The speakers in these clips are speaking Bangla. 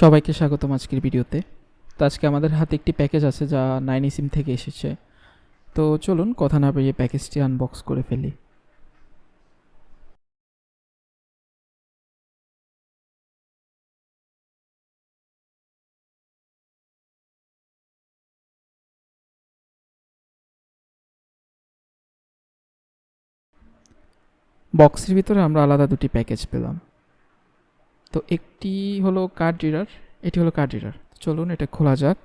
সবাইকে স্বাগতম আজকের ভিডিওতে। তো আজকে আমাদের হাতে একটি প্যাকেজ আছে যা 9eSIM থেকে এসেছে। তো চলুন কথা না বাড়িয়ে প্যাকেজটি আনবক্স করে ফেলি। বক্সের ভিতরে আমরা আলাদা দুটি প্যাকেজ পেলাম। তো একটি হলো কার্ড রিডার, এটি হলো কার্ড রিডার। চলুন এটা খোলা যাক।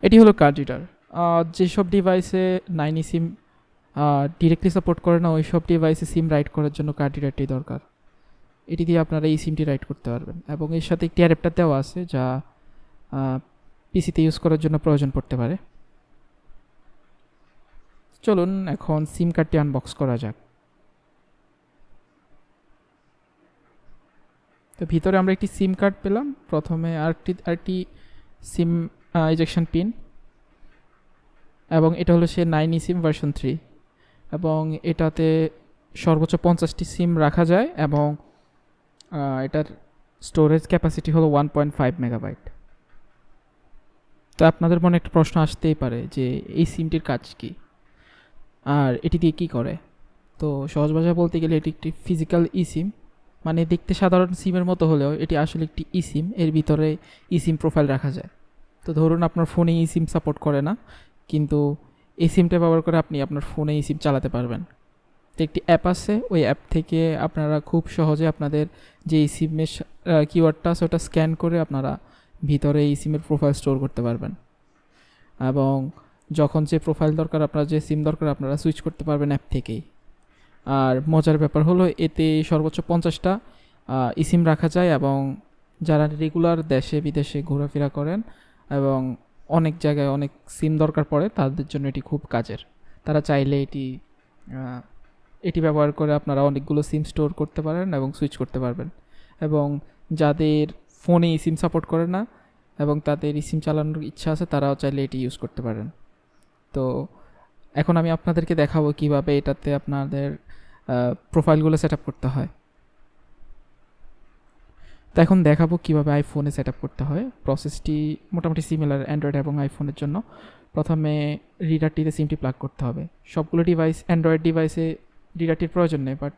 এটি হলো কার্ড রিডার। যেসব ডিভাইসে 9eSIM ডিরেক্টলি সাপোর্ট করে না, ওই সব ডিভাইসে সিম রাইট করার জন্য কার্ড রিডারটি দরকার। এটি দিয়ে আপনারা এই সিমটি রাইট করতে পারবেন, এবং এর সাথে একটি অ্যাডাপ্টার দেওয়া আছে যা পিসিতে ইউজ করার জন্য প্রয়োজন পড়তে পারে। চলুন এখন সিম কার্ডটি আনবক্স করা যাক। তো ভিতরে আমরা একটি সিম কার্ড পেলাম, প্রথমে আরেকটি সিম ইজেকশন পিন, এবং এটা হলো সে 9eSIM ভার্সন 3, এবং এটাতে সর্বোচ্চ 50টি সিম রাখা যায়, এবং এটার স্টোরেজ ক্যাপাসিটি হলো 1.5 মেগাবাইট। তো আপনাদের মনে একটা প্রশ্ন আসতেই পারে যে এই সিমটির কাজ কি আর এটি দিয়ে কী করে। তো সহজ ভাষায় বলতে গেলে এটি একটি ফিজিক্যাল ইসিম, মানে দেখতে সাধারণ সিমের মতো হলেও এটি আসলে একটি ইসিম। এর ভিতরে ইসিম প্রোফাইল রাখা যায়। তো ধরুন আপনার ফোনে ইসিম সাপোর্ট করে না, কিন্তু এই সিমটা ব্যবহার করে আপনি আপনার ফোনে ইসিম চালাতে পারবেন। তো একটি অ্যাপ আছে, ওই অ্যাপ থেকে আপনারা খুব সহজে আপনাদের যে ইসিমের কিওয়ার্ডটা আছে ওটা স্ক্যান করে আপনারা ভিতরে এই সিমের প্রোফাইল স্টোর করতে পারবেন, এবং যখন যে প্রোফাইল দরকার, আপনার যে সিম দরকার, আপনারা সুইচ করতে পারবেন অ্যাপ থেকেই। আর মজার ব্যাপার হলো এতে সর্বোচ্চ 50টা ইসিম রাখা যায়, এবং যারা রেগুলার দেশে বিদেশে ঘোরাফেরা করেন এবং অনেক জায়গায় অনেক সিম দরকার পড়ে, তাদের জন্য এটি খুব কাজের। তারা চাইলে এটি ব্যবহার করে আপনারা অনেকগুলো সিম স্টোর করতে পারেন এবং সুইচ করতে পারবেন। এবং যাদের ফোনে সিম সাপোর্ট করে না এবং তাদের সিম চালানোর ইচ্ছা আছে, তারাও চাইলে এটি ইউজ করতে পারেন। তো এখন আমি আপনাদেরকে দেখাবো কিভাবে এটাতে আপনাদের প্রোফাইলগুলো সেট আপ করতে হয়। তো এখন দেখাবো কিভাবে আইফোনে সেট আপ করতে হয়। প্রসেসটি মোটামুটি সিমিলার অ্যান্ড্রয়েড এবং আইফোনের জন্য। প্রথমে রিডারটিতে সিমটি প্লাগ করতে হবে। সবগুলো ডিভাইস, অ্যান্ড্রয়েড ডিভাইসে রিডারটির প্রয়োজন নেই, বাট